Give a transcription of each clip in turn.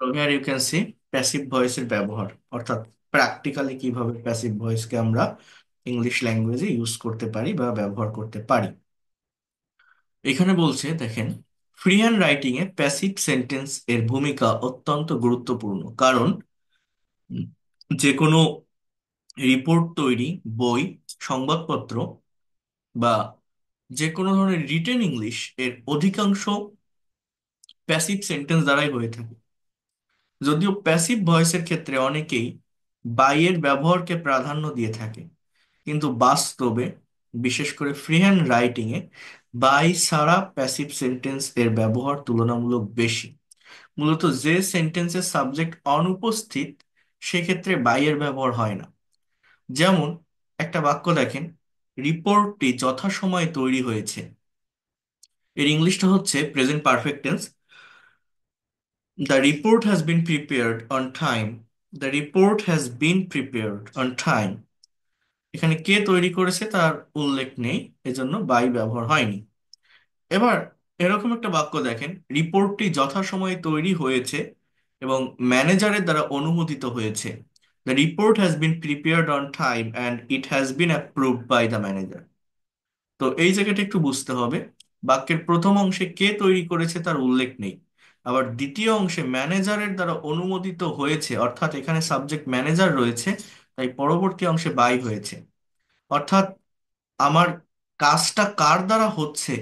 তো here you can see passive ভয়েসের ব্যবহার, অর্থাৎ প্র্যাকটিক্যালি কিভাবে প্যাসিভ ভয়েসকে আমরা ইংলিশ ল্যাঙ্গুয়েজে ইউজ করতে পারি বা ব্যবহার করতে পারি। এখানে বলছে দেখেন, ফ্রি হ্যান্ড রাইটিং এ প্যাসিভ সেন্টেন্স এর ভূমিকা অত্যন্ত গুরুত্বপূর্ণ, কারণ উম, যে কোনো রিপোর্ট তৈরি, বই, সংবাদপত্র বা যে কোনো ধরনের রিটেন ইংলিশ এর অধিকাংশ প্যাসিভ সেন্টেন্স দ্বারাই হয়ে থাকে। যদিও প্যাসিভ ভয়েসের ক্ষেত্রে অনেকেই বাইয়ের ব্যবহারকে প্রাধান্য দিয়ে থাকে, কিন্তু বাস্তবে, বিশেষ করে ফ্রিহ্যান্ড রাইটিং এ, বাই ছাড়া প্যাসিভ সেন্টেন্স এর ব্যবহার তুলনামূলক বেশি। মূলত যে সেন্টেন্সের সাবজেক্ট অনুপস্থিত, সেক্ষেত্রে বাইয়ের ব্যবহার হয় না। যেমন একটা বাক্য দেখেন, রিপোর্টটি যথাসময়ে তৈরি হয়েছে, এর ইংলিশটা হচ্ছে present perfect tense. The report has been prepared on time. The report has been prepared on time. এখানে কে তৈরি করেছে তার উল্লেখ নেই, এজন্য বাই ব্যবহার হয়নি। এবার এরকম একটা বাক্য দেখেন, রিপোর্টটি যথাসময়ে তৈরি হয়েছে এবং ম্যানেজারের দ্বারা অনুমোদিত হয়েছে। The report has been prepared on time and it has been approved by the manager. তো এই জায়গাটা একটু বুঝতে হবে, বাক্যের প্রথম অংশে কে তৈরি করেছে তার উল্লেখ নেই, আবার দ্বিতীয় অংশে ম্যানেজারের দ্বারা অনুমোদিত হয়েছে, অর্থাৎ এখানে সাবজেক্ট ম্যানেজার রয়েছে, তাই পরবর্তী অংশে বাই হয়েছে। অর্থাৎ আমার কাজটা কার দ্বারা হচ্ছে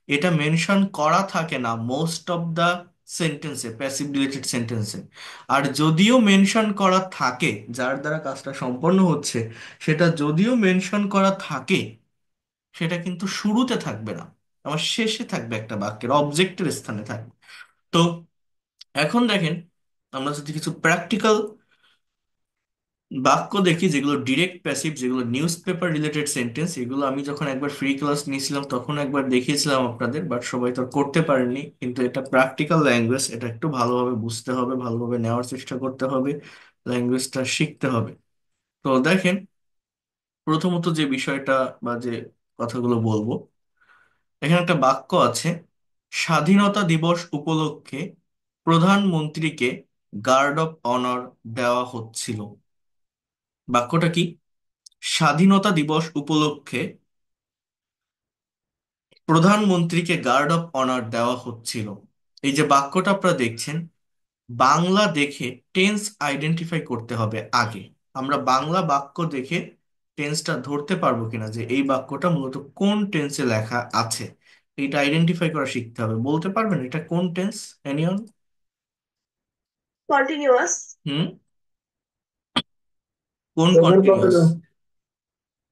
এটা মেনশন করা থাকে না মোস্ট অফ দা সেন্টেন্সে, প্যাসিভ রিলেটেড সেন্টেন্সে। আর যদিও মেনশন করা থাকে যার দ্বারা কাজটা সম্পন্ন হচ্ছে, সেটা যদিও মেনশন করা থাকে, সেটা কিন্তু শুরুতে থাকবে না, আমার শেষে থাকবে, একটা বাক্যের অবজেক্টের স্থানে থাকবে। তো এখন দেখেন, আমরা যদি কিছু প্র্যাকটিক্যাল বাক্য দেখি যেগুলো ডিরেক্ট প্যাসিভ, যেগুলো নিউজ পেপার রিলেটেড সেন্টেন্স, এগুলো আমি যখন একবার ফ্রি ক্লাস নিয়েছিলাম তখন একবার দেখিয়েছিলাম আপনাদের, বাট সবাই তো আর করতে পারেননি। কিন্তু এটা প্র্যাকটিক্যাল ল্যাঙ্গুয়েজ, এটা একটু ভালোভাবে বুঝতে হবে, ভালোভাবে নেওয়ার চেষ্টা করতে হবে, ল্যাঙ্গুয়েজটা শিখতে হবে। তো দেখেন, প্রথমত যে বিষয়টা বা যে কথাগুলো বলবো, এখানে একটা বাক্য আছে, স্বাধীনতা দিবস উপলক্ষে প্রধানমন্ত্রীকে গার্ড অফ অনার দেওয়া হচ্ছিল। বাক্যটা কি? স্বাধীনতা দিবস উপলক্ষে প্রধানমন্ত্রীকে গার্ড অফ অনার দেওয়া হচ্ছিল। এই যে বাক্যটা আপনারা দেখছেন, বাংলা দেখে টেন্স আইডেন্টিফাই করতে হবে আগে। আমরা বাংলা বাক্য দেখে টেন্সটা ধরতে পারবো কিনা, যে এই বাক্যটা মূলত কোন টেন্সে লেখা আছে, এটা আইডেন্টিফাই করা শিখতে হবে। বলতে পারবেন এটা কোন টেন্স? এনিওন? কন্টিনিউয়াস। হুম, কোন কন্টিনিউয়াস?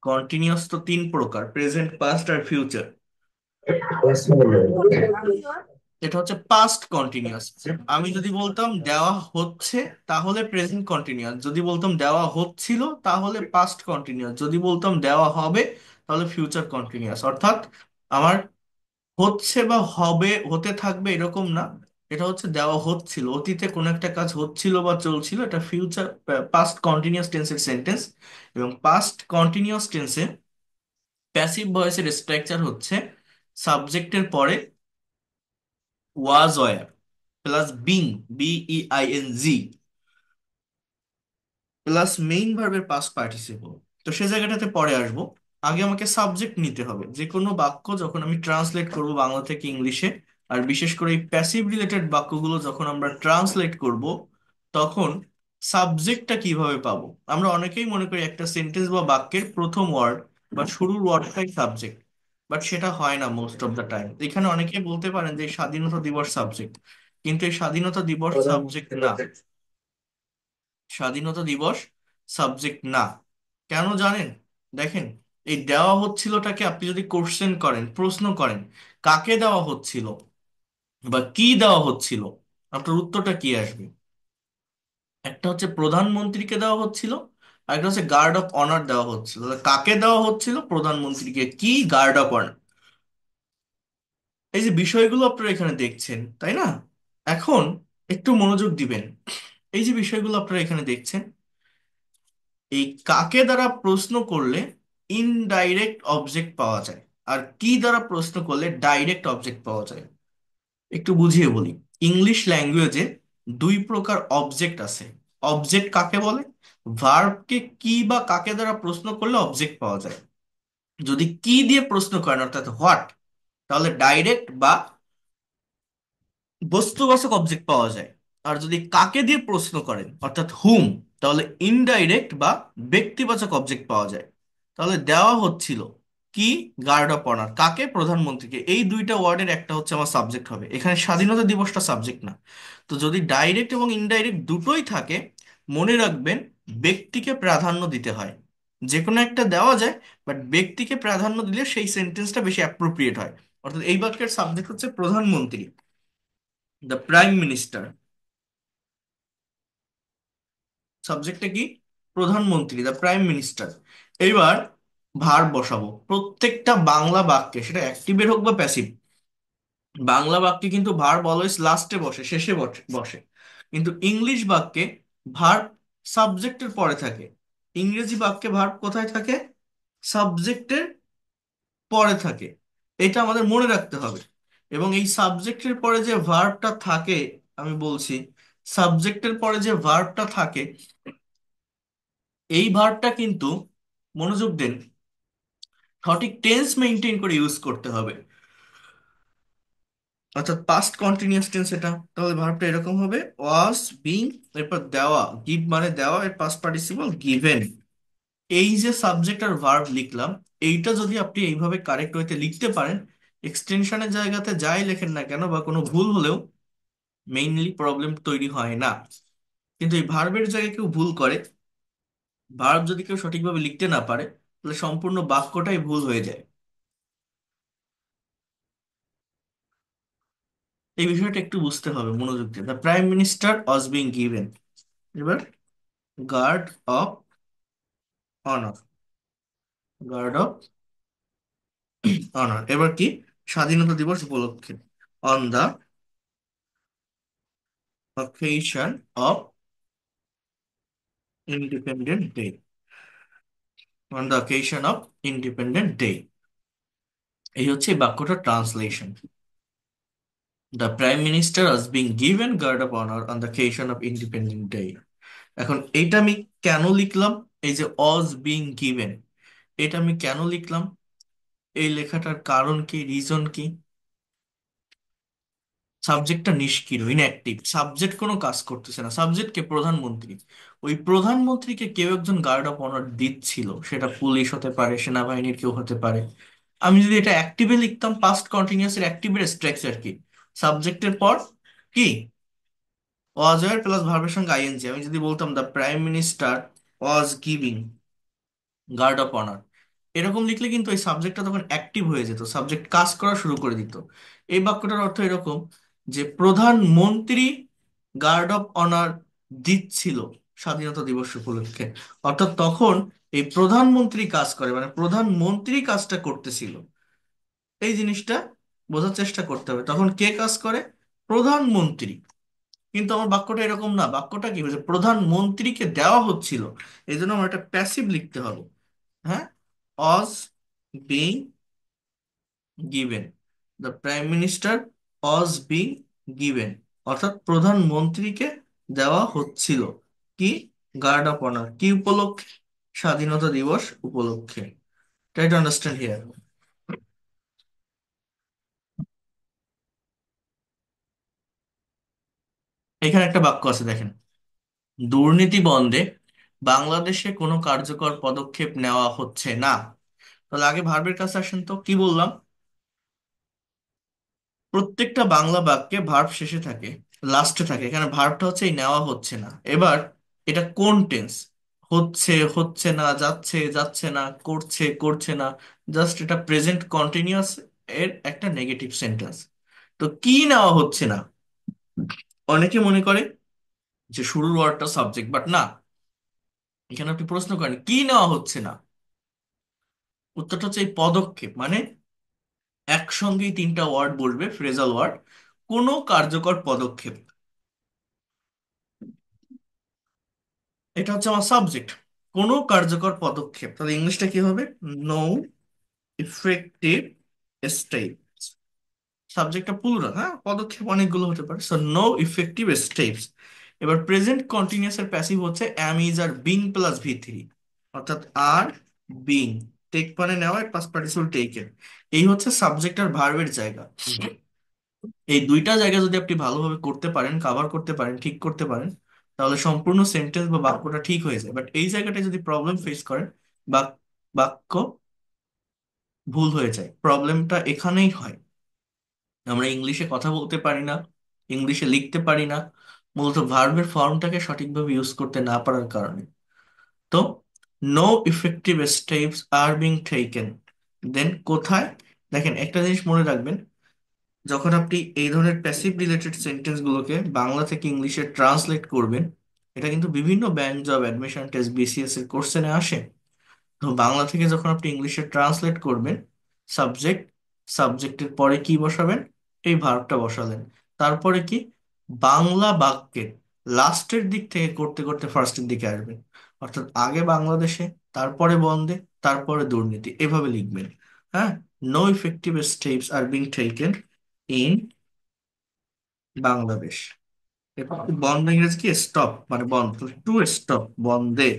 কন্টিনিউয়াস তো তিন প্রকার, প্রেজেন্ট, পাস্ট আর ফিউচার। এটা হচ্ছে পাস্ট কন্টিনিউয়াস। আমি যদি বলতাম দেওয়া হচ্ছে, তাহলে প্রেজেন্ট কন্টিনিউয়াস। যদি বলতাম দেওয়া হচ্ছিল, তাহলে পাস্ট কন্টিনিউয়াস। যদি বলতাম দেওয়া হবে, তাহলে ফিউচার কন্টিনিউয়াস। অর্থাৎ আমার হচ্ছে বা হবে, হতে থাকবে এরকম না। এটা হচ্ছে দেওয়া হচ্ছিল, অতীতে কোনো একটা কাজ হচ্ছিল বা চলছিল, এটা ফিউচার, পাস্ট কন্টিনিউয়াস টেন্সের সেন্টেন্স। এবং পাস্ট কন্টিনিউয়াস টেন্সে প্যাসিভ ভয়েসের স্ট্রাকচার হচ্ছে সাবজেক্টের পরে ওয়াজ wire plus being, BEING, plus main ভার্বের পাস্ট পার্টিসিপল। তো সে জায়গাটাতে পরে আসবো। আগে আমাকে সাবজেক্ট নিতে হবে। যে কোনো বাক্য যখন আমি ট্রান্সলেট করব বাংলা থেকে ইংলিশে, আর বিশেষ করে এই প্যাসিভ রিলেটেড বাক্যগুলো যখন আমরা ট্রান্সলেট করব, তখন সাবজেক্টটা কিভাবে পাবো? আমরা অনেকেই মনে করি একটা সেন্টেন্স বা বাক্যের প্রথম ওয়ার্ড বা শুরুর ওয়ার্ডটাই সাবজেক্ট, বাট সেটা হয় না মোস্ট অফ দ্য টাইম। এখানে অনেকেই বলতে পারেন যে এই স্বাধীনতা দিবস সাবজেক্ট, কিন্তু এই স্বাধীনতা দিবস সাবজেক্ট না। স্বাধীনতা দিবস সাবজেক্ট না। কেন জানেন? দেখেন, এই দেওয়া হচ্ছিলটাকে আপনি যদি কোশ্চেন করেন, প্রশ্ন করেন, কাকে দেওয়া হচ্ছিল বা কি দেওয়া হচ্ছিল, আপনার উত্তরটা কি আসবে? একটা হচ্ছে প্রধানমন্ত্রীকে দেওয়া হচ্ছিল, আর একটা হচ্ছে গার্ড অফ অনার দেওয়া হচ্ছিল। তাহলে কাকে দেওয়া হচ্ছিল? প্রধানমন্ত্রীকে। কি? Guard of honour. এই যে বিষয়গুলো আপনারা এখানে দেখছেন, তাই না? এখন একটু মনোযোগ দিবেন। এই যে বিষয়গুলো আপনারা এখানে দেখছেন, এই কাকে দ্বারা প্রশ্ন করলে ইনডাইরেক্ট অবজেক্ট পাওয়া যায়, আর কি দ্বারা প্রশ্ন করলে ডাইরেক্ট অবজেক্ট পাওয়া যায়। একটু বুঝিয়ে বলি। ইংলিশ ল্যাঙ্গুয়েজে দুই প্রকার অবজেক্ট আছে। অবজেক্ট কাকে বলে? ভার্বকে কি বা কাকে দ্বারা প্রশ্ন করলে অবজেক্ট পাওয়া যায়। যদি কি দিয়ে প্রশ্ন করেন অর্থাৎ হোয়াট, তাহলে ডাইরেক্ট বা বস্তুবাচক অবজেক্ট পাওয়া যায়। আর যদি কাকে দিয়ে প্রশ্ন করেন অর্থাৎ হুম, তাহলে ইনডাইরেক্ট বা ব্যক্তিবাচক অবজেক্ট পাওয়া যায়। তাহলে দেওয়া হচ্ছিল কি, গার্ড অফ অনার কাকে, প্রধানমন্ত্রীকে। এই দুইটা ওয়ার্ডের একটা হচ্ছে আমার সাবজেক্ট হবে, এখানে স্বাধীনতা দিবসটা সাবজেক্ট না। তো যদি ডাইরেক্ট এবং ইনডাইরেক্ট দুটোই থাকে, মনে রাখবেন ব্যক্তিকে প্রাধান্য দিতে হয়। যে কোনো একটা দেওয়া যায়, বাট ব্যক্তিকে প্রাধান্য দিলে সেই সেন্টেন্সটা বেশি অ্যাপ্রোপ্রিয়েট হয়। অর্থাৎ এই বাক্যের সাবজেক্ট হচ্ছে প্রধানমন্ত্রী, দ্য প্রাইম মিনিস্টার। সাবজেক্টটা কি? প্রধানমন্ত্রী, দ্য প্রাইম মিনিস্টার। এইবার ভার্ব বসাবো প্রত্যেকটা বাংলা বাক্যে, সেটা অ্যাক্টিভের হোক বা প্যাসিভ। বাংলা বাক্যে কিন্তু ভার্ব অলওয়েজ লাস্টে বসে, শেষে বসে বসে। কিন্তু ইংলিশ বাক্যে ভার্ব সাবজেক্টের পরে থাকে। ইংরেজি বাক্যে ভার্ব কোথায় থাকে? সাবজেক্টের পরে থাকে। এটা আমাদের মনে রাখতে হবে। এবং এই সাবজেক্টের পরে যে ভার্বটা থাকে, আমি বলছি, সাবজেক্টের পরে যে ভার্বটা থাকে, এই ভার্বটা কিন্তু, মনোযোগ দেন, সঠিক টেন্স মেনটেন করে ইউজ করতে হবে। অর্থাৎ পাস্ট কন্টিনিউয়াস টেন্স এটা। তাহলে ভার্বটা এরকম হবে, ওয়াজ বিং, এরপর দেওয়া, গিভ মানে দেওয়া, এর পাস্ট পার্টিসিপল গিভেন। এই যে সাবজেক্ট আর ভার্ব লিখলাম, এইটা যদি আপনি এইভাবে কারেক্ট ওয়েতে লিখতে পারেন, এক্সটেনশনের জায়গাতে যাই লেখেন না কেন বা কোনো ভুল হলেও মেইনলি প্রবলেম তৈরি হয় না। কিন্তু এই ভার্বের জায়গায় কেউ ভুল করে, ভার্ব যদি কেউ সঠিকভাবে লিখতে না পারে, তাহলে সম্পূর্ণ বাক্যটাই ভুল হয়ে যায়। এই বিষয়টা একটু বুঝতে হবে মনোযোগ দিয়ে। The prime minister was being given, এবার guard of honour, guard of honour, এবার কি, স্বাধীনতা দিবস উপলক্ষে, on the occasion of independent day, on the occasion of independent day. এই হচ্ছে এই বাক্যটার translation. The prime minister was being given guard of honour on the occasion of independent day. এখন এইটা আমি কেন লিখলাম? এই যে অজ বিং গিভেন, এটা আমি কেন লিখলাম? এই লেখাটার কারণ কি, রিজন কি? সাবজেক্টটা নিষ্ক্রিয়, ইনঅ্যাক্টিভ, সাবজেক্ট কোনো কাজ করতেছে না। সাবজেক্টকে প্রধানমন্ত্রী, ওই প্রধানমন্ত্রীকে কেউ একজন গার্ড অফ অনার দিচ্ছিল, সেটা পুলিশ হতে পারে, সেনাবাহিনীর কেউ হতে পারে। আমি যদি এটা অ্যাক্টিভে লিখতাম, পাস্ট কন্টিনিউয়াস এর অ্যাক্টিভের স্ট্রাকচার কি, সাবজেক্টের পর কি, ওয়াজ এর প্লাস ভার্বের সঙ্গে আইএনজি। আমি যদি বলতাম the prime minister was giving guard of honour, এরকম লিখলে কিন্তু এই সাবজেক্টটা তখন অ্যাক্টিভ হয়ে যেত, সাবজেক্ট কাজ করা শুরু করে দিত। এই বাক্যটার অর্থ এরকম যে প্রধানমন্ত্রী গার্ড অফ অনার দিচ্ছিল স্বাধীনতা দিবস উপলক্ষে। অর্থাৎ তখন এই প্রধানমন্ত্রী কাজ করে, মানে প্রধানমন্ত্রী কাজটা করতেছিল। এই জিনিসটা বোঝার চেষ্টা করতে হবে, তখন কে কাজ করে? প্রধানমন্ত্রী। কিন্তু আমার বাক্যটা এরকম না, বাক্যটা কি হয়েছে, প্রধানমন্ত্রীকে দেওয়া হচ্ছিল। এই জন্য আমার একটা প্যাসিভ লিখতে হবে। হ্যাঁ, was being given, the prime minister was being given, অর্থাৎ প্রধানমন্ত্রীকে দেওয়া হচ্ছিল কি, গার্ড অফ অনার, কি উপলক্ষে, স্বাধীনতা দিবস উপলক্ষে। Try to understand here. এখানে একটা বাক্য আছে দেখেন, দুর্নীতি বন্ধে বাংলাদেশে কোনো কার্যকর পদক্ষেপ নেওয়া হচ্ছে না। তাহলে আগে ভার্বের কাছে আসেন তো, কি বললাম? প্রত্যেকটা বাংলা বাক্যে ভার্ব শেষে থাকে, লাস্টে থাকে। এখানে ভার্বটা হচ্ছে এই নেওয়া হচ্ছে না। এবার এটা কোন টেন্স? হচ্ছে, হচ্ছে না, যাচ্ছে, যাচ্ছে না, করছে, করছে না। জাস্ট এটা প্রেজেন্ট কন্টিনিউয়াস এর একটা নেগেটিভ সেন্টেন্স। তো কি নেওয়া হচ্ছে না? অনেকে মনে করে যে শুরুর ওয়ার্ডটা সাবজেক্ট, বাট না। এখানে আপনি প্রশ্ন করেন কি নেওয়া হচ্ছে না, উত্তরটা হচ্ছে এই পদক্ষেপ, মানে একসঙ্গেই তিনটা ওয়ার্ড বলবে, ফ্রেজাল ওয়ার্ড, কোনো কার্যকর পদক্ষেপ। এটা হচ্ছে আমার সাবজেক্ট, কোনো কার্যকর পদক্ষেপ। তাহলে ইংলিশটা কি হবে? নো ইফেক্টিভ স্টেপ, সাবজেক্টটা প্লুরাল, হ্যাঁ, পদক্ষেপ অনেকগুলো হতে পারে, সো নো ইফেক্টিভ স্টেপস। এবার প্রেজেন্ট কন্টিনিউয়াস এর প্যাসিভ হচ্ছে am, is are being plus V three, অর্থাৎ আর বিং, টেক মানে নেওয়া, পাস্ট পার্টিসিপল টেকেন, এই হচ্ছে সাবজেক্ট আর ভার্বের জায়গা। এই দুইটা জায়গা যদি আপনি ভালোভাবে করতে পারেন, কাভার করতে পারেন, ঠিক করতে পারেন, তাহলে সম্পূর্ণ সেন্টেন্স বা বাক্যটা ঠিক হয়ে যায়। বাট এই জায়গাটা যদি প্রবলেম ফেস করেন, বাক্য ভুল হয়ে যায়। প্রবলেমটা এখানেই হয়, আমরা ইংলিশে কথা বলতে পারি না, ইংলিশে লিখতে পারি না, মূলত ভার্বের ফর্মটাকে সঠিকভাবে ইউজ করতে না পারার কারণে। তো no effective steps are being taken, then কোথায়? দেখেন, একটা জিনিস মনে রাখবেন, যখন আপনি এই ধরনের প্যাসিভ রিলেটেড সেন্টেন্স গুলোকে বাংলা থেকে ইংলিশে ট্রান্সলেট করবেন, এটা কিন্তু বিভিন্ন bank job, admission test, BCS এর কোশ্চেনে আসে। তো বাংলা থেকে যখন আপনি ইংলিশে ট্রান্সলেট করবেন, সাবজেক্ট, সাবজেক্টের পরে কি বসাবেন? এই ভার্বটা বসালেন। তারপরে কি? বাংলা বাক্যের লাস্টের দিক থেকে করতে করতে ফার্স্টের দিকে আসবেন, অর্থাৎ আগে বাংলাদেশে, তারপরে বন্দে, তারপরে দুর্নীতি, এভাবে লিখবেন। হ্যাঁ, no effective steps are being taken in Bangladesh. এরপর কি বন্ধ, ইংরেজি কি? স্টপ, মানে বন্ধ, টু স্টপ, বন্ধে।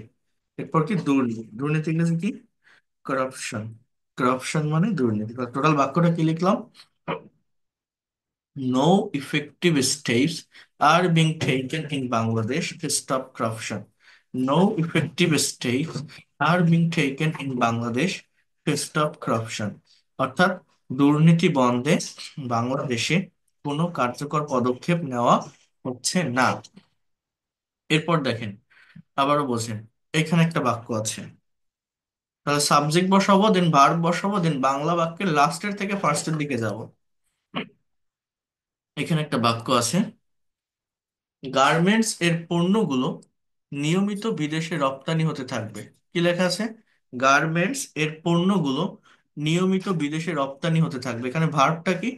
এরপর কি? দুর্নীতি, দুর্নীতি ইংরেজি কি? করাপশন, করাপশন মানে দুর্নীতি। টোটাল বাক্যটা কি লিখলাম? No effective steps are being taken in Bangladesh to stop corruption. No effective steps are being taken in Bangladesh to stop corruption. অর্থাৎ দুর্নীতি বন্ধে বাংলাদেশে কোনো কার্যকর পদক্ষেপ নেওয়া হচ্ছে না। এরপর দেখেন, আবারও বোঝেন, এখানে একটা বাক্য আছে, তাহলে সাবজেক্ট বসাবো, দেন ভার্ব বসাবো, দেন বাংলা বাক্যের লাস্টের থেকে ফার্স্টের দিকে যাব। এখানে একটা বাক্য আছে, গার্মেন্টস এর পণ্যগুলো নিয়মিত বিদেশে রপ্তানি হতে থাকবে। কি লেখা আছে? গার্মেন্টস এর পণ্যগুলো নিয়মিত বিদেশে রপ্তানি হতে থাকবে। এখানে ভার্বটা কি?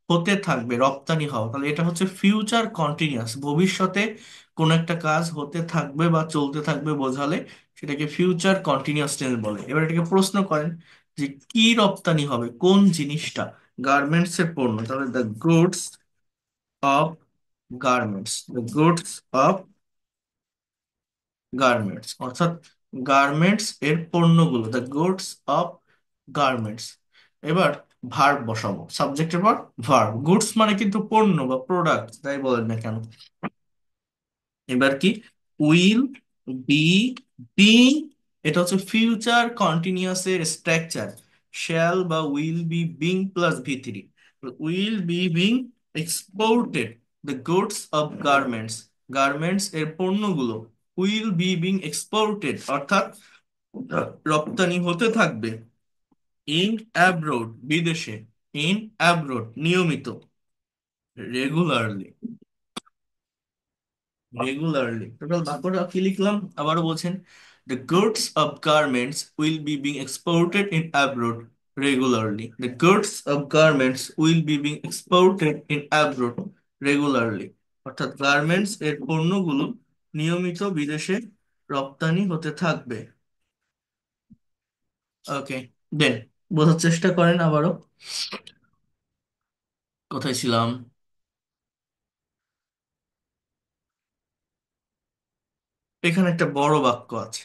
হতে থাকবে, রপ্তানি হওয়া, তাহলে এটা হচ্ছে ফিউচার কন্টিনিউয়াস, ভবিষ্যতে কোন একটা কাজ হতে থাকবে বা চলতে থাকবে বোঝালে সেটাকে ফিউচার কন্টিনিউয়াস টেন্স বলে। এবার এটাকে প্রশ্ন করেন যে কি রপ্তানি হবে, কোন জিনিসটা? গার্মেন্টস এর পণ্য, তাহলে the goods of garments, the goods of garments, অর্থাৎ গার্মেন্টস এর পণ্যগুলো, দ্য গুডস অফ গার্মেন্টস। এবার ভার্ব বসাবো, সাবজেক্টের পর ভার্ব। গুডস মানে কিন্তু পণ্য বা প্রোডাক্ট, তাই বলেন না কেন। এবার কি? উইল বি, বিং, এটা হচ্ছে ফিউচার কন্টিনিউয়াস এর স্ট্রাকচার। শ্যাল বা will be being plus V three, will be being exported the goods of garments, garments এর পণ্যগুলো উইল বি বিং এক্সপোর্টেড, অর্থাৎ রপ্তানি হতে থাকবে, ইন অ্যাব্রোড, বিদেশে, ইন অ্যাব্রোড নিয়মিত, রেগুলারলি, রেগুলারলি। টোটাল বাক্যটা কি লিখলাম আবারও বলছেন, the goods of garments will be being exported in abroad regularly, the goods of garments will be being exported in abroad regularly, অর্থাৎ গার্মেন্টস এর পণ্যগুলো নিয়মিত বিদেশে রপ্তানি হতে থাকবে। ওকে, দেন বোঝার চেষ্টা করেন আবারও। কোথায় ছিলাম? এখানে একটা বড় বাক্য আছে,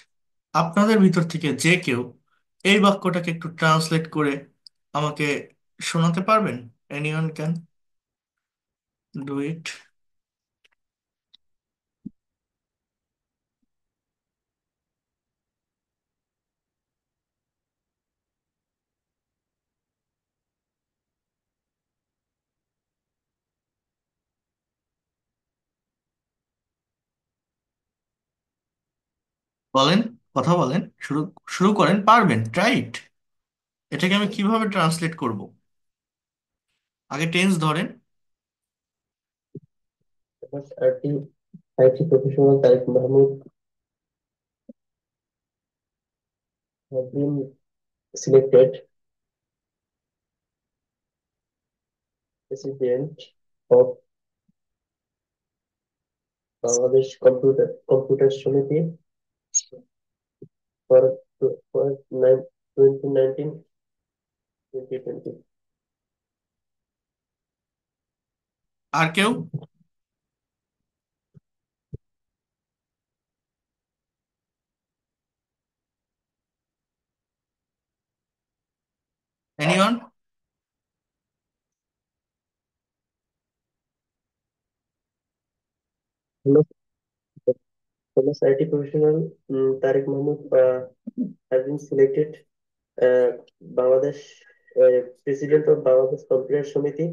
আপনাদের ভিতর থেকে যে কেউ এই বাক্যটাকে একটু ট্রান্সলেট করে আমাকে শোনাতে পারবেন? Anyone can do it. বলেন, কথা বলেন, শুরু শুরু করেন, পারবেন, ট্রাই ইট। এটাকে আমি কিভাবে ট্রান্সলেট করব? আগে টেন্স ধরেন। But IT professional Tareq Mahmood have been selected President of Bangladesh Computer Samiti for 2019-2020. আর কেউ? Anyone? famous famous IT professional Tariq Mahmood has been selected uh, Bangladesh President of Bangladesh Computer Samiti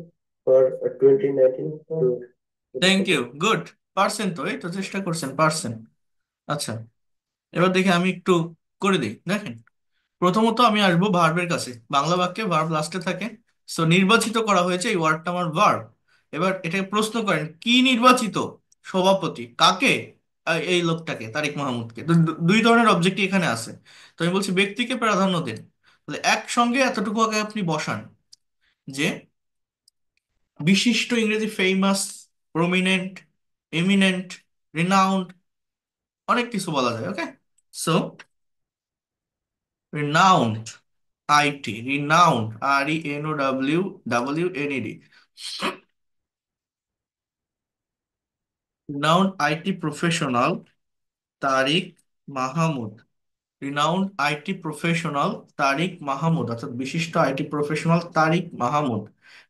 for 2019 to thank you, 2020. Good. পারছেন তো, এই তো চেষ্টা করছেন, পারছেন। আচ্ছা, এবার দেখি আমি একটু করে দিই, দেখেন। প্রথমত আমি আসবো ভার্বের কাছে। বাংলা বাক্যে ভার্ব লাস্টে থাকে। সো নির্বাচিত করা হয়েছে, এই ওয়ার্ডটা আমার ভার্ব। এবার এটাকে প্রশ্ন করেন, কি নির্বাচিত? সভাপতি কাকে? এই লোকটাকে, তারিক মাহমুদকে। তো দুই ধরনের অবজেক্টই এখানে আছে। তো আমি বলছি ব্যক্তিকে প্রাধান্য দেন। তাহলে একসঙ্গে এতটুকু আগে আপনি বসান যে বিশিষ্ট, ইংরেজি ফেমাস, প্রমিনেন্ট, এমিনেন্ট, রিনাউন্ড, অনেক কিছু বলা যায়। Okay, so renowned, IT, renowned, RENOWWNED, renowned IT professional Tariq Mahmud. Renowned IT professional Tariq Mahmud, অর্থাৎ বিশিষ্ট আইটি প্রফেশনাল তারিক মাহমুদ।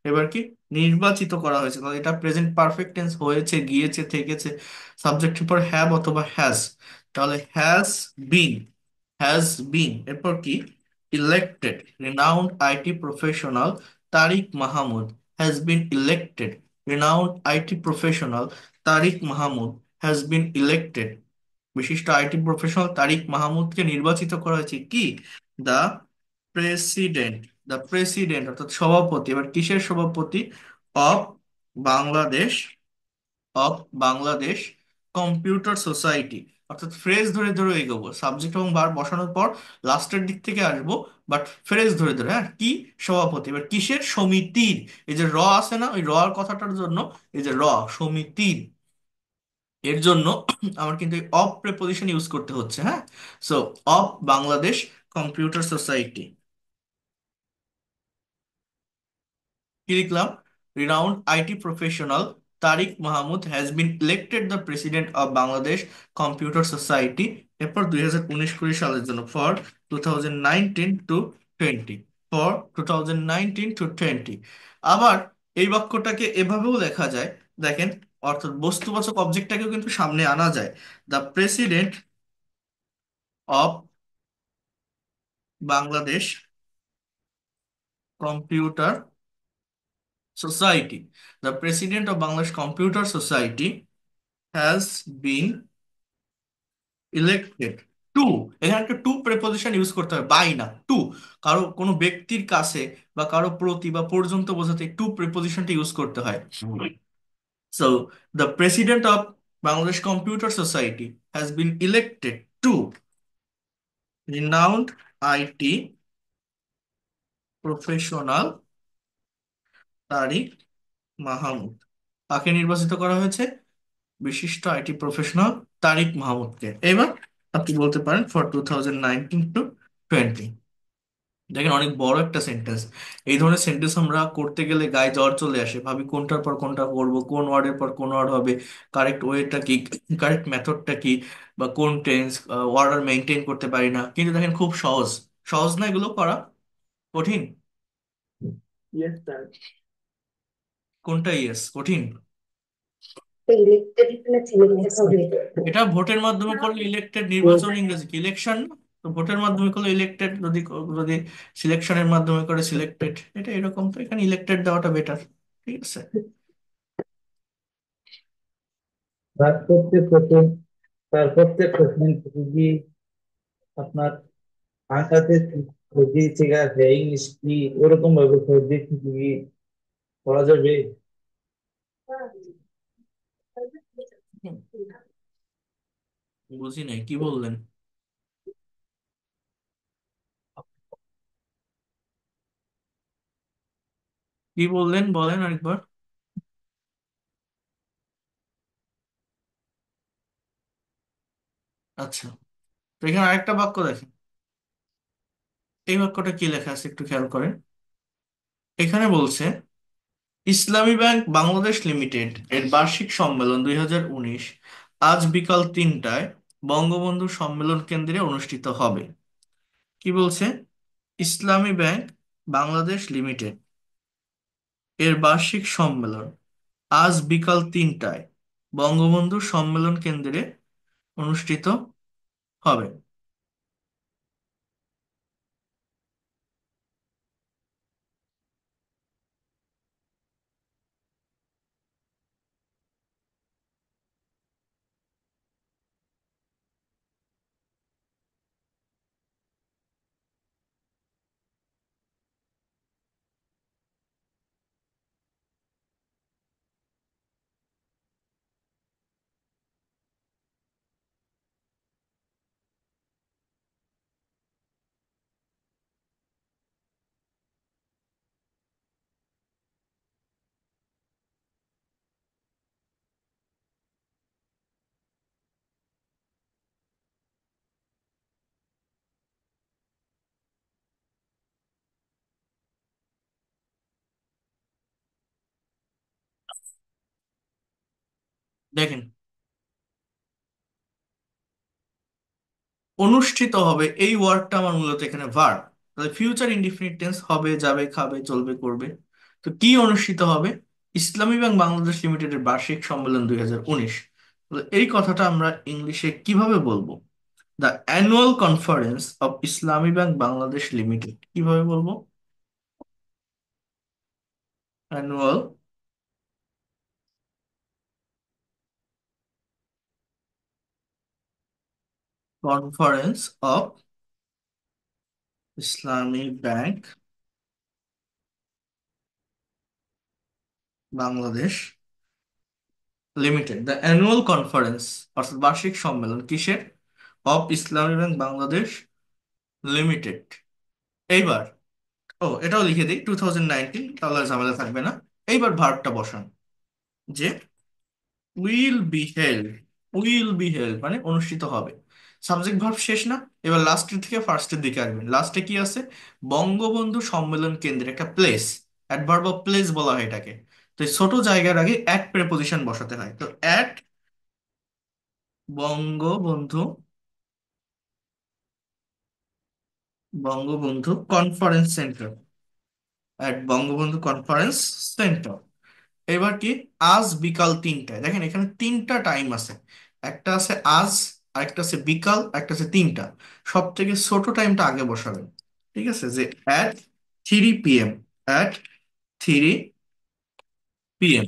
এবার কি নির্বাচিত করা হয়েছে, তাহলে এটা প্রেজেন্ট পারফেক্ট টেন্স, হয়েছে, গিয়েছে, থেকেছে, সাবজেক্টের পর হ্যাভ অথবা হ্যাজ। তাহলে বিন হ্যাজ বিন, এরপর কি elected, renowned IT professional Tariq Mahmud has been elected, renowned IT professional Tariq Mahmud has been elected. বিশিষ্ট আইটি প্রফেশনাল তারিক মাহমুদকে নির্বাচিত করা হয়েছে কি দা প্রেসিডেন্ট, দ্য প্রেসিডেন্ট অর্থাৎ সভাপতি। এবার কিসের সভাপতি? Of Bangladesh, of Bangladesh computer society. অর্থাৎ ফ্রেজ ধরে ধরে এগোবো, সাবজেক্ট এবং ভার্ব বসানোর পর লাস্টের দিক থেকে আসবো, বাট ফ্রেজ ধরে ধরে। হ্যাঁ, কি সভাপতি, এবার কিসের? সমিতির। এই যে আছে না, ওই এর কথাটার জন্য এই যে সমিতির, এর জন্য আমার কিন্তু অফ প্রেপোজিশন ইউজ করতে হচ্ছে। হ্যাঁ, so of Bangladesh computer society. কি লিখলাম? Renowned IT professional Tariq Mahmud has been elected the president of Bangladesh computer society. এরপর 2019-20 সালের জন্য, ফর 2019 to 20, ফর 2019 to 20। আবার এই বাক্যটাকে এভাবেও লেখা যায়, দেখেন, অর্থাৎ বস্তুবাচক অবজেক্টটাকেও কিন্তু সামনে আনা যায়। The president of Bangladesh computer society, the president of Bangladesh computer society has been elected two. এখানে একটা টু প্রেপোজিশন ইউজ করতে হবে, বাই না, টু। কারো কোনো ব্যক্তির কাছে বা কারো প্রতি বা পর্যন্ত বোঝাতে টু প্রেপোজিশনটা ইউজ করতে হয়। So the president of Bangladesh computer society has been elected to renowned IT professional Tariq Mahmud. কাকে নির্বাচিত করা হয়েছে? বিশিষ্ট আইটি প্রফেশনাল তারিক মাহমুদকে। এবার আপনি বলতে পারেন ফর 2019 to 20। দেখেন, অনেক বড় একটা সেন্টেন্স। এই ধরনের সেন্টেন্স আমরা করতে গেলে গায়ে জ্বর চলে আসে, ভাবি কোনটার পর কোনটা করব, কোন ওয়ার্ডের পর কোন ওয়ার্ড হবে, কারেক্ট ওয়েটা কি, কারেক্ট মেথডটা কি, বা কোন টেন্স, অর্ডার মেনটেন করতে পারি না। কিন্তু দেখেন খুব সহজ। সহজ না এগুলো করা? কঠিন? Yes, sir. কোনটা ইয়েস, কঠিন? Elected ছেলে এটা ভোটের মাধ্যমে করলে ইলেক্টেড, Yes. নির্বাচন ইংরেজি কি ইলেকশন? তো ভোটের মাধ্যমে করলে ইলেক্টেড, যদি যদি সিলেকশনের মাধ্যমে করে সিলেক্টেড, এটা এরকম। তো এখানে ইলেক্টেড দেওয়াটা বেটার। ঠিক আছে। তার প্রত্যেক প্রথম তার প্রত্যেক প্রশ্ন যদি আপনার ভাষাতে যদি ঠিক আছে, ইংলিশ কি ওরকম ভাবে সর্দি কি করা যাবে? হুম, বুঝি নাই কি বললেন। কি বললেন, বলেন আরেকবার। আচ্ছা, তো এখানে আরেকটা বাক্য দেখেন। এই বাক্যটা কি লেখা আছে একটু খেয়াল করেন। এখানে বলছে ইসলামী ব্যাংক বাংলাদেশ লিমিটেড এর বার্ষিক সম্মেলন 2019 আজ বিকাল 3টায় বঙ্গবন্ধু সম্মেলন কেন্দ্রে অনুষ্ঠিত হবে। কি বলছে? ইসলামী ব্যাংক বাংলাদেশ লিমিটেড এর বার্ষিক সম্মেলন আজ বিকাল 3টায় বঙ্গবন্ধু সম্মেলন কেন্দ্রে অনুষ্ঠিত হবে। দেখেন, অনুষ্ঠিত হবে এই ওয়ার্ডটা আমার মূলত এখানে ভার্ব। তাহলে ফিউচার ইনডিফিনিট টেন্স হবে, যাবে, খাবে, চলবে, করবে। তো কি অনুষ্ঠিত হবে? ইসলামী ব্যাংক বাংলাদেশ লিমিটেডের বার্ষিক সম্মেলন 2019। তাহলে এই কথাটা আমরা ইংলিশে কিভাবে বলবো? The annual conference of Islami bank Bangladesh limited. কিভাবে বলবো? Annual conference of Islami bank Bangladesh limited. The annual conference অর্থাৎ বার্ষিক সম্মেলন কিসের? Of Islami bank Bangladesh limited. এইবার এটাও লিখে দিই 2019, তাহলে আর ঝামেলা থাকবে না। এইবার ভার্বটা বসান যে will be held. Will be held মানে অনুষ্ঠিত হবে। সাবজেক্ট ভার্ব শেষ না? এবার লাস্টের থেকে ফার্স্টের দিকে আসবেন। লাস্টে কি আছে? বঙ্গবন্ধু সম্মেলন কেন্দ্রে, একটা প্লেস, অ্যাডভার্ব অফ প্লেস বলা হয় এটাকে। তো এই ছোট জায়গার আগে অ্যাট প্রেপোজিশন বসাতে হয়। তো at Bangabandhu, Bangabandhu conference centre, at Bangabandhu conference centre. এবার কি? আজ বিকাল 3টায়। দেখেন এখানে তিনটা টাইম আছে। একটা আছে আজ, আরেকটা আছে বিকাল, একটা আছে 3টা। সব থেকে ছোট টাইমটা আগে বসাবেন। ঠিক আছে, যে অ্যাট 3 p.m, অ্যাট 3 p.m।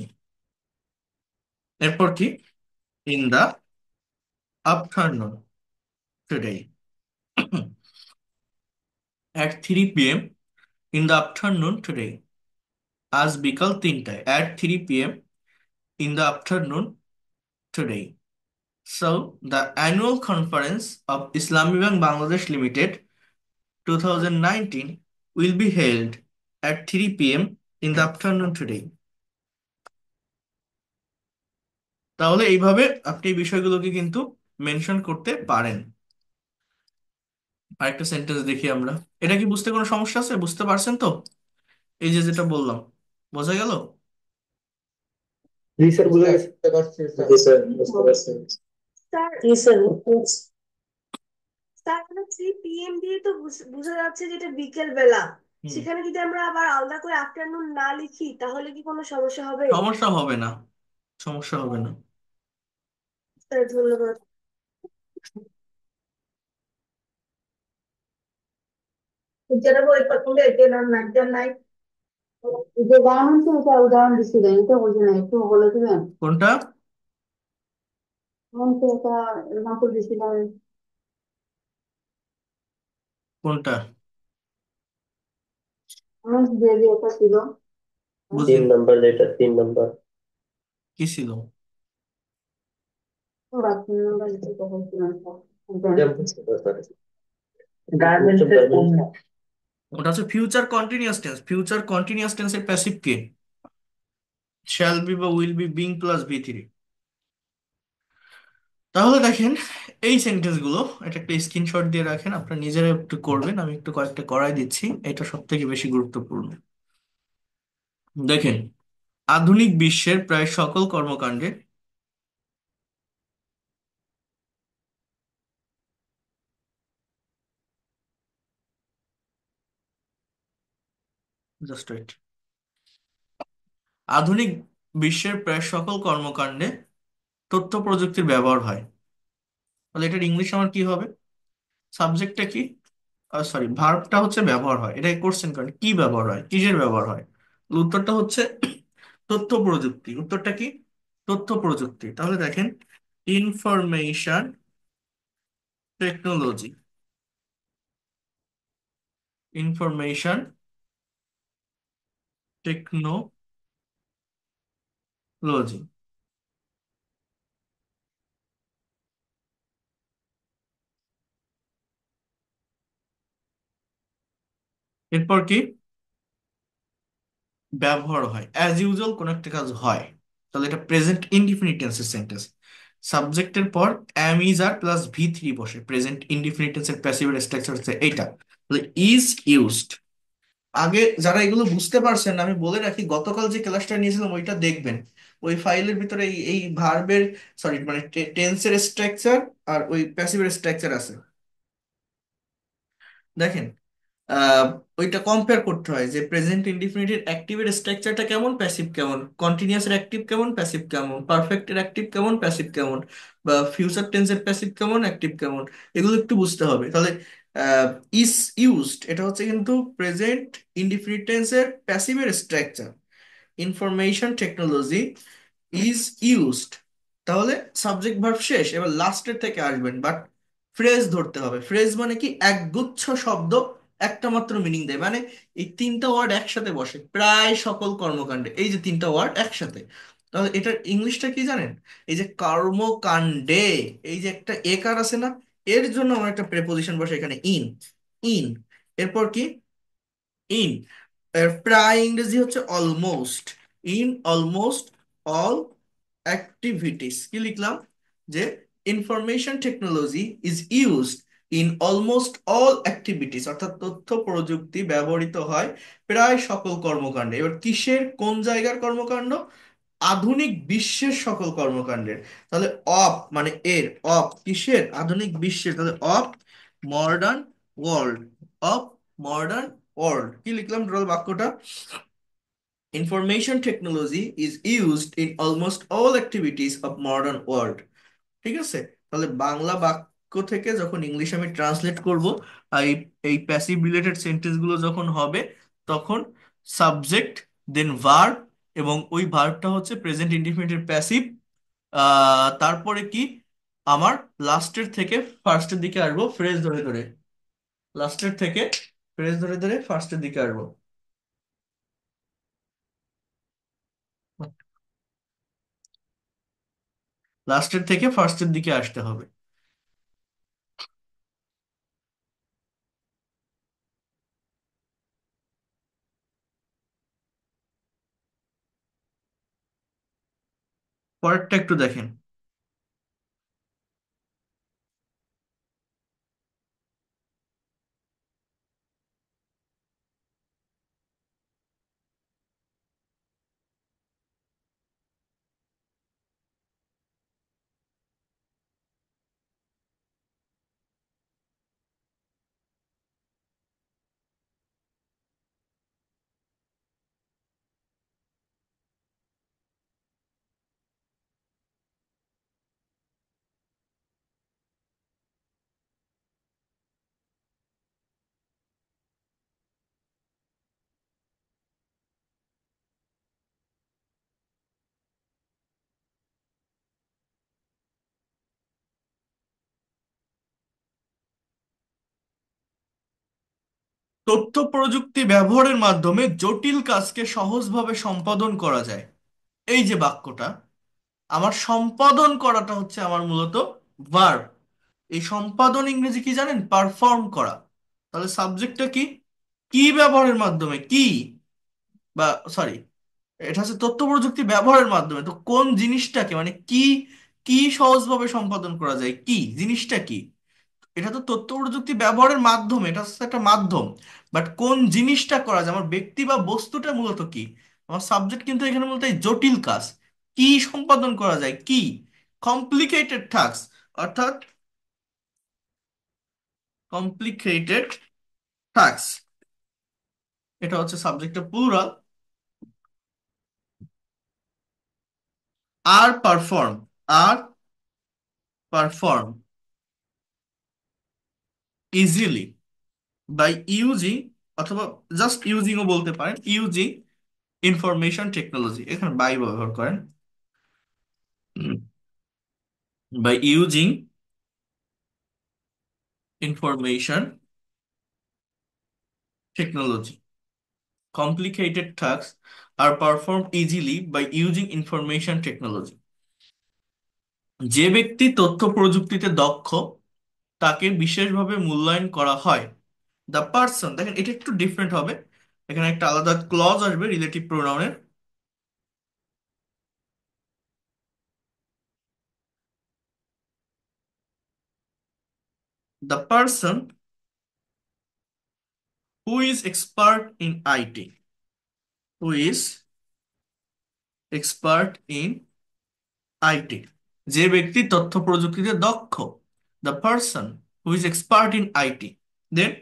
এরপর কি? In the afternoon today. At 3 p.m, in the afternoon today. আজ বিকাল 3টায়, at 3 p.m, in the afternoon today. So, the annual conference of Islamic Bank Bangladesh Limited 2019 will be held at 3 p.m. in the afternoon today. তাহলে এইভাবে আপনি এই বিষয়গুলোকে কিন্তু mention করতে পারেন। আরেকটা সেন্টেন্স দেখি আমরা। এটা কি বুঝতে কোনো সমস্যা আছে? বুঝতে পারছেন তো? এই যে যেটা বললাম, বোঝা গেল? জি স্যার, বুঝে গেছি। বুঝতে পারছি স্যার। জি স্যার, বুঝতে পারছি। স্যার জি স্যার। স্যার 3 PM দিয়ে তো বোঝা যাচ্ছে যে এটা বিকেল বেলা। হুম। সেখানে যদি আমরা আবার আলাদা করে আফটারনুন না লিখি তাহলে কি কোনো সমস্যা হবে? সমস্যা হবে না, সমস্যা হবে না। স্যার ধন্যবাদ। টিচার বই পছন্দ এটা নাইটার নাই যে গান আছে এটা উদাহরণ দিছিলেন এটা বুঝে নাই একটু বলে দিবেন কোনটা? কোন তো এটা এক্সাম্পল দিছিলেন কোনটা? আমার যে যে এটা ছিল বুঝি 3 নাম্বার, যেটা 3 নাম্বার। কি ছিল? ওরা তিন নম্বর যেটা বলছিলেন এটা বুঝতে পারছি। গার্মেন্টসের পণ্য। ওটা হচ্ছে future continuous tense. Future continuous টেন্সের প্যাসিভ কে? শ্যাল বি বা will be, being plus V3। তাহলে দেখেন এই সেন্টেন্স গুলো, এটা একটা স্ক্রিনশট দিয়ে রাখেন, আপনারা নিজেরা একটু করবেন, আমি একটু কয়েকটা করাই দিচ্ছি। এটা সব থেকে বেশি গুরুত্বপূর্ণ। দেখেন, আধুনিক বিশ্বের প্রায় সকল কর্মকাণ্ডে জাস্ট ওয়েট, আধুনিক বিশ্বের প্রায় সকল কর্মকাণ্ডে তথ্য প্রযুক্তির ব্যবহার হয়। তাহলে এটার ইংলিশ আমার কি হবে? সাবজেক্টটা কি, সরি ভার্বটা হচ্ছে ব্যবহার হয়, এটা কোশ্চেন কারণ কি ব্যবহার হয়, কিসের ব্যবহার হয়? উত্তরটা হচ্ছে তথ্য প্রযুক্তি। উত্তরটা কি? তথ্য প্রযুক্তি। তাহলে দেখেন, ইনফরমেশন টেকনোলজি, ইনফরমেশন টেকনোলজি। এরপর কি ব্যবহার হয়? অ্যাজ ইউজুয়াল কোন একটা কাজ হয়, তাহলে এটা প্রেজেন্ট ইনডিফিনিট টেন্সের সেন্টেন্স। সাবজেক্টের পর অ্যাম ইজ আর প্লাস ভি3 বসে, প্রেজেন্ট ইনডিফিনিট টেন্সের প্যাসিভ স্ট্রাকচার হচ্ছে এটা। তাহলে ইজ ইউজড। আগে যারা এগুলো বুঝতে পারছেন না, আমি বলে রাখি গতকাল যে ক্লাসটা নিয়েছিলাম ওইটা দেখবেন। ওই ফাইলের ভিতরে এই ভার্বের, সরি মানে টেন্সের স্ট্রাকচার আর ওই প্যাসিভের স্ট্রাকচার আছে। দেখেন, আহ, ওইটা কম্পেয়ার করতে হয় যে প্রেজেন্ট ইনডিফিনিটের অ্যাক্টিভের স্ট্রাকচারটা কেমন, প্যাসিভ কেমন, কন্টিনিউয়াস এর অ্যাক্টিভ কেমন, প্যাসিভ কেমন, পারফেক্ট এর অ্যাক্টিভ কেমন, প্যাসিভ কেমন, বা ফিউচার টেন্সের প্যাসিভ কেমন, অ্যাক্টিভ কেমন। এগুলো একটু বুঝতে হবে। তাহলে ইজ ইউজড এটা হচ্ছে কিন্তু প্রেজেন্ট ইনডিফিনিট টেন্সের প্যাসিভের structure. Information technology is used, তাহলে সাবজেক্ট ভার্ব শেষ, এবার লাস্টের থেকে আসবেন, বাট ফ্রেজ ধরতে হবে। ফ্রেজ মানে কি? একগুচ্ছ শব্দ একটা মাত্র মিনিং দেয়, মানে এই তিনটা ওয়ার্ড একসাথে বসে প্রায় সকল কর্মকাণ্ডে, এই যে তিনটা ওয়ার্ড একসাথে। তাহলে এটার ইংলিশটা কি জানেন? এই যে কর্মকাণ্ডে, এই যে একটা একার আছে না, এর জন্য আমার একটা প্রেপোজিশন বসে এখানে, ইন। ইন, এরপর কি? ইন। এর প্রায় ইংরেজি হচ্ছে almost. In almost all activities. কি লিখলাম? যে information technology is used in almost all activities, অর্থাৎ তথ্য প্রযুক্তি ব্যবহৃত হয় প্রায় সকল কর্মকাণ্ডে। এবার কিসের, কোন জায়গার কর্মকাণ্ড? আধুনিক বিশ্বের সকল কর্মকাণ্ডের। তাহলে অফ মানে এর, অফ কিসের? আধুনিক বিশ্বের। তাহলে of modern world, of modern world. কি লিখলাম টোটাল বাক্যটা? Information technology is used in almost all activities of modern world. ঠিক আছে? তাহলে বাংলা বাক্য থেকে যখন ইংলিশ আমি ট্রান্সলেট করব, এই এই প্যাসিভ রিলেটেড সেন্টেন্স গুলো যখন হবে, তখন সাবজেক্ট, দেন ভার্ব, এবং ওই ভার্বটা হচ্ছে প্রেজেন্ট ইনডিফিনিটের প্যাসিভ। তারপরে কি আমার লাস্টের থেকে ফার্স্টের দিকে আসবো, ফ্রেজ ধরে ধরে, লাস্টের থেকে ফ্রেজ ধরে ধরে ফার্স্টের দিকে আসবো। লাস্টের থেকে ফার্স্টের দিকে আসতে হবে। পরেরটা একটু দেখেন। তথ্য প্রযুক্তি ব্যবহারের মাধ্যমে জটিল কাজকে সহজভাবে সম্পাদন করা যায়। এই যে বাক্যটা, আমার সম্পাদন করাটা হচ্ছে আমার মূলত ভার্ব। এই সম্পাদন ইংরেজি কি জানেন? পারফর্ম করা। তাহলে সাবজেক্টটা কি? কি ব্যবহারের মাধ্যমে, কি, বা সরি, এটা হচ্ছে তথ্য প্রযুক্তি ব্যবহারের মাধ্যমে। তো কোন জিনিসটাকে, মানে কি, কি সহজভাবে সম্পাদন করা যায়, কি জিনিসটা কি? এটা তো তথ্য প্রযুক্তি ব্যবহারের মাধ্যমে, এটা হচ্ছে একটা মাধ্যম, বাট কোন জিনিসটা করা যায়, আমার ব্যক্তি বা বস্তুটা মূলত কি? আমার সাবজেক্ট কিন্তু এখানে বলতে হয় জটিল কাজ, কি সম্পাদন করা যায়, কি কমপ্লিকেটেড টাস্ক, অর্থাৎ কমপ্লিকেটেড টাস্ক, এটা হচ্ছে সাবজেক্টের plural. Are perform, are perform easily by using, অথবা জাস্ট ইউজিংও বলতে পারেন, ইউজিং ইনফরমেশন টেকনোলজি, এখানে বাই ব্যবহার করেন, by using information technology, complicated tasks are performed easily by using information technology। যে ব্যক্তি তথ্য প্রযুক্তিতে দক্ষ তাকে বিশেষভাবে মূল্যায়ন করা হয়। দ্য পার্সন, দেখেন এটা একটু ডিফারেন্ট হবে, এখানে একটা আলাদা ক্লজ আসবে রিলেটিভ প্রোনাউনের। The person who is expert in IT, who is expert in IT, যে ব্যক্তি তথ্য প্রযুক্তিতে দক্ষ, the person who is expert in IT, then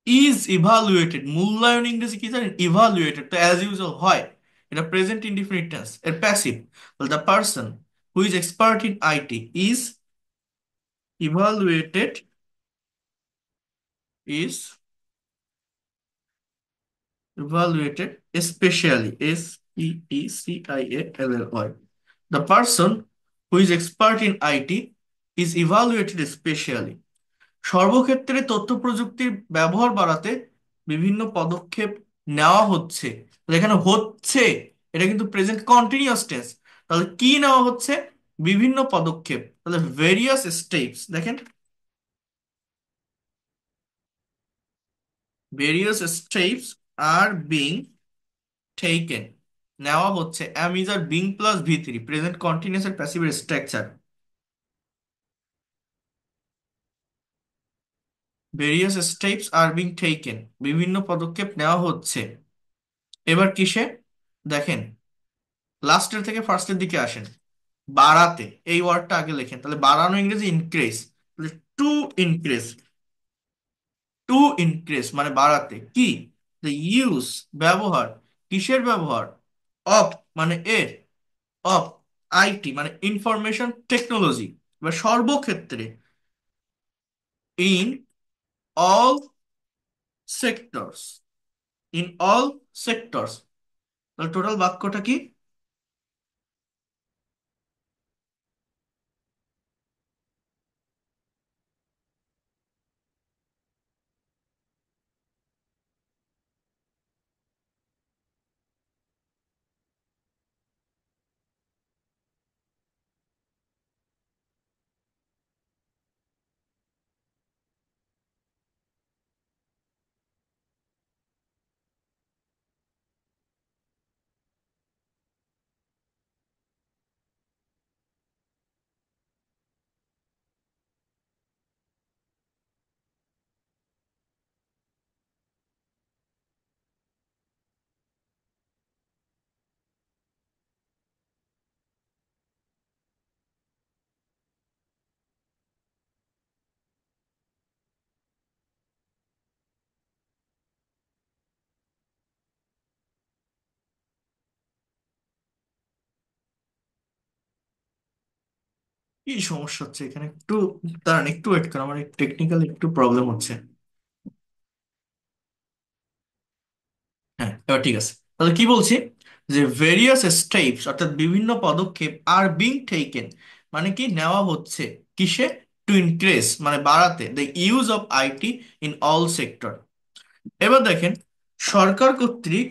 is evaluated, মূল্যায়ন ইংরেজি কি জানেন, ইভালুয়েটেড, তো অ্যাজ ইউজুয়াল হয়, এটা প্রেজেন্ট ইনডিফিনিট টেন্স, এর passive. The person who is expert in IT is evaluated, is evaluated specially, SPECIALLY, the person who is expert in IT is evaluated specially। সর্বক্ষেত্রে তথ্য প্রযুক্তির ব্যবহার বাড়াতে বিভিন্ন পদক্ষেপ নেওয়া হচ্ছে, তাহলে এখানে হচ্ছে, এটা কিন্তু প্রেজেন্ট কন্টিনিউয়াস টেন্স, তাহলে কি নেওয়া হচ্ছে, বিভিন্ন পদক্ষেপ, তাহলে ভেরিয়াস স্টেপস, দেখেন various steps are being taken, নেওয়া হচ্ছে, am is are being plus V3, present continuous এর প্যাসিভের structure, various steps are being taken, বিভিন্ন পদক্ষেপ নেওয়া হচ্ছে। এবার কিসে, দেখেন লাস্টের থেকে ফার্স্টের দিকে আসেন, বাড়াতে, এই ওয়ার্ডটা আগে লেখেন, তাহলে বাড়ানো ইংরেজি ইনক্রিজ, তাহলে টু ইনক্রিজ, টু ইনক্রিজ মানে বাড়াতে, কি, দ্য ইউজ ব্যবহার, কিসের ব্যবহার, অফ মানে এর, অফ আইটি মানে ইনফরমেশন টেকনোলজি, বা সর্বক্ষেত্রে, in all sectors, in all sectors, তাহলে টোটাল বাক্যটা কি, কি সমস্যা হচ্ছে এখানে, একটু দাঁড়ান, একটু ওয়েট করেন, আমার টেকনিক্যাল একটু প্রবলেম হচ্ছে। হ্যাঁ এবার ঠিক আছে, তাহলে কি বলছি, যে ভেরিয়াস স্টেপস অর্থাৎ বিভিন্ন পদক্ষেপ আর বিং টেকেন মানে কি, নেওয়া হচ্ছে, কিসে, টু ইনক্রিজ মানে বাড়াতে, the use of IT in all sector. এবার দেখেন, সরকার কর্তৃক,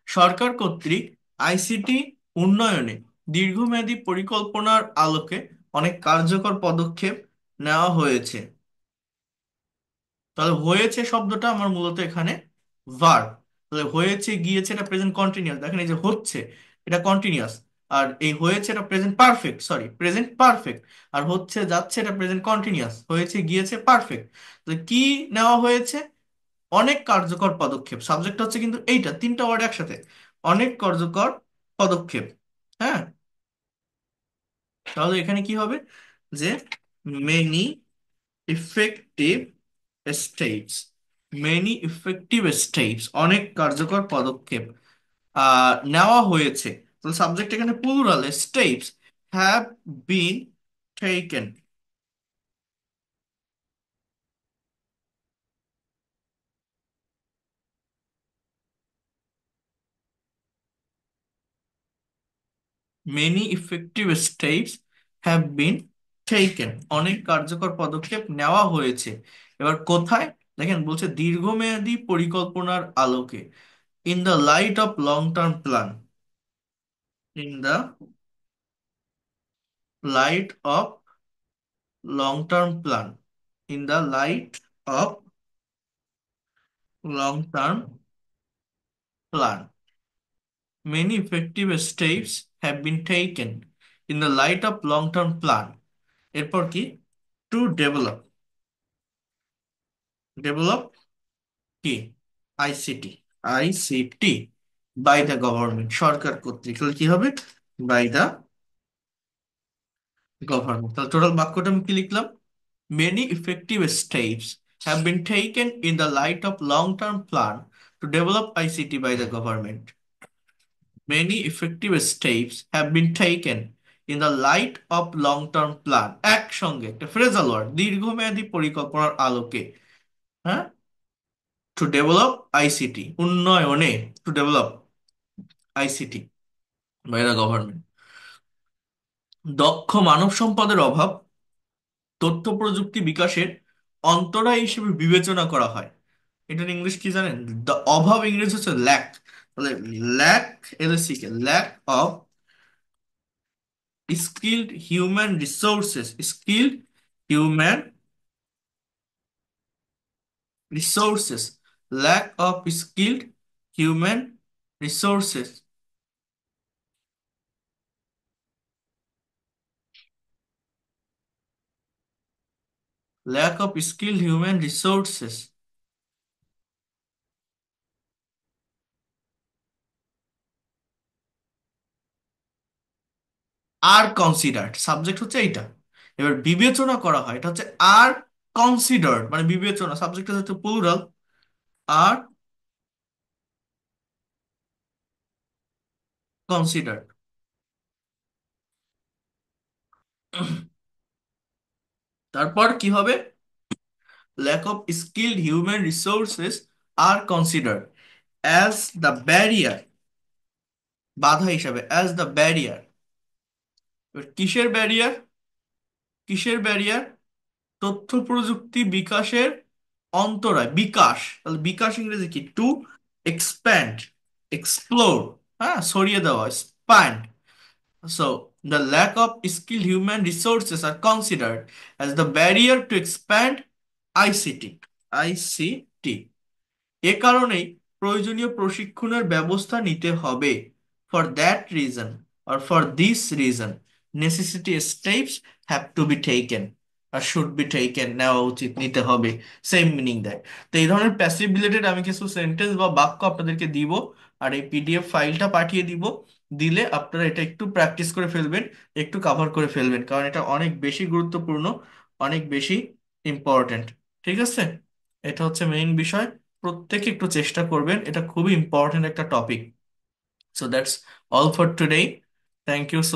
সরকার কর্তৃক আইসিটি উন্নয়নে দীর্ঘমেয়াদী পরিকল্পনার আলোকে অনেক কার্যকর পদক্ষেপ নেওয়া হয়েছে। তাহলে হয়েছে শব্দটা আমার মূলত এখানে ভার্ব, তাহলে হয়েছে গিয়েছে এটা প্রেজেন্ট কন্টিনিউয়াস, দেখেন এই যে হচ্ছে এটা কন্টিনিউয়াস, আর এই হয়েছে এটা present perfect, sorry present perfect, আর হচ্ছে যাচ্ছে এটা প্রেজেন্ট কন্টিনিউয়াস, হয়েছে গিয়েছে পারফেক্ট। তো কি নেওয়া হয়েছে, অনেক কার্যকর পদক্ষেপ, সাবজেক্ট হচ্ছে কিন্তু এইটা, তিনটা ওয়ার্ড একসাথে, অনেক কার্যকর পদক্ষেপ। হ্যাঁ, তাহলে এখানে কি হবে যে many effective steps, many effective steps, অনেক কার্যকর পদক্ষেপ নেওয়া হয়েছে। তাহলে সাবজেক্ট এখানে plural, steps have been taken. Many effective steps have been taken, অনেক কার্যকর পদক্ষেপ নেওয়া হয়েছে। এবার কোথায় দেখেন, বলছে দীর্ঘমেয়াদী পরিকল্পনার আলোকে, in the light of long term plan, in the light of long term plan, in the light of long term plan, many effective steps have been taken in the light of long-term plan. এরপর কি, to develop, develop কি, ICT, ICT by the government, সরকার কর্তৃক। তাহলে কি হবে, by the government. তাহলে total বাক্যটা আমি কি লিখলাম, many effective steps have been taken in the light of long term plan to develop ICT by the government. Many effective steps have been taken in the light of long-term plan, একসঙ্গে একটা phrasal word, দীর্ঘমেয়াদী পরিকল্পনার আলোকে। হ্যাঁ, to develop ICT, উন্নয়নে, to develop ICT by the government. দক্ষ মানব সম্পদের অভাব তথ্য প্রযুক্তি বিকাশের অন্তরায় হিসেবে বিবেচনা করা হয়। এটার ইংলিশ কি জানেন, দ্য অভাব ইংরেজি হচ্ছে ল্যাক। তাহলে ল্যাক, এলএসি কে, lack of skilled human resources, skilled human resources, lack of skilled human resources, lack of skilled human resources R considered, subject হচ্ছে এইটা। এবার বিবেচনা করা হয়, এটা হচ্ছে আর কনসিডার্ড, মানে বিবেচনা, সাবজেক্ট হচ্ছে প্লুরাল, আর কনসিডার্ড। তারপর কি হবে, lack of skilled human resources are considered as the barrier, বাধা হিসাবে, অ্যাজ দ্য ব্যারিয়ার। কিসের ব্যারিয়ার, কিসের ব্যারিয়ার, তথ্য প্রযুক্তি বিকাশের অন্তরায়, বিকাশ, তাহলে বিকাশ ইংরেজি কি, টু এক্সপ্যান্ড, এক্সপ্লোর, হ্যাঁ, ছড়িয়ে দেওয়া, spend. So the lack of skilled human resources are considered as the barrier to expand ICT, ICT। এ কারণেই প্রয়োজনীয় প্রশিক্ষণের ব্যবস্থা নিতে হবে। For that reason or for this reason necessity steps have to be taken আর শুড বি টেকেন, নেওয়া উচিত, নিতে হবে, সেম মিনিং দেয়। তো এই ধরনের প্যাসিভ রিলেটেড আমি কিছু সেন্টেন্স বা বাক্য আপনাদেরকে দিব, আর এই পিডিএফ ফাইলটা পাঠিয়ে দিব। দিলে আপনারা এটা একটু প্র্যাকটিস করে ফেলবেন, একটু কভার করে ফেলবেন, কারণ এটা অনেক বেশি গুরুত্বপূর্ণ, অনেক বেশি ইম্পর্ট্যান্ট। ঠিক আছে, এটা হচ্ছে মেইন বিষয়। প্রত্যেকে একটু চেষ্টা করবেন, এটা খুবই ইম্পর্ট্যান্ট একটা topic. So that's all for today, thank you so